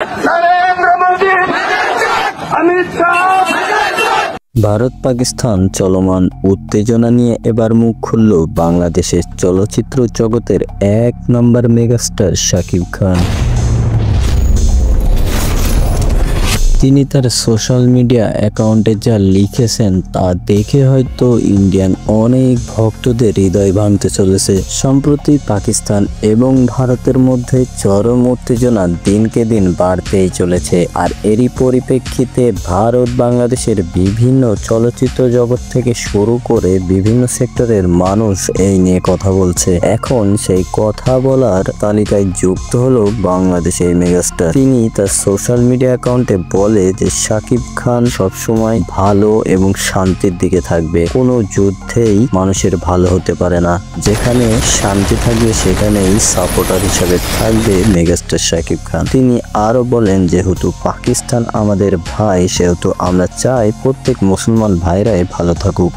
नरेंद्र मोदी, अमित शाह। ভারত পাকিস্তান চলমান উত্তেজনা নিয়ে এবার মুখ খুলল বাংলাদেশের চলচ্চিত্র জগতের এক নম্বর মেগাস্টার শাকিব খান। তিনি তার সোশ্যাল মিডিয়া অ্যাকাউন্টে যা লিখেছেন তা দেখে হয়তো ইন্ডিয়ান অনেক ভক্তদের হৃদয় ভাঙতে চলেছে। সম্প্রতি পাকিস্তান এবং ভারতের মধ্যে চরম উত্তেজনা দিনকে দিন বাড়তেই চলেছে, আর এরই পরিপ্রেক্ষিতে ভারত বাংলাদেশের বিভিন্ন চলচ্চিত্র জগৎ থেকে শুরু করে বিভিন্ন সেক্টরের মানুষ এই নিয়ে কথা বলছে। এখন সেই কথা বলার তালিকায় যুক্ত হলো বাংলাদেশের মেগাস্টার। তিনি তার সোশ্যাল মিডিয়া অ্যাকাউন্টে বলে যে শাকিব খান সবসময় ভালো এবং শান্তির দিকে থাকবে। কোনো যুদ্ধেই মানুষের ভালো হতে পারে না, যেখানে শান্তি থাকবে সেখানেই সাপোর্টার হিসেবে থাকবে মেগাস্টার শাকিব খান। তিনি আরো বলেন, যেহেতু পাকিস্তান আমাদের ভাই সেহেতু আমরা চাই প্রত্যেক মুসলমান ভাইরাই ভালো থাকুক।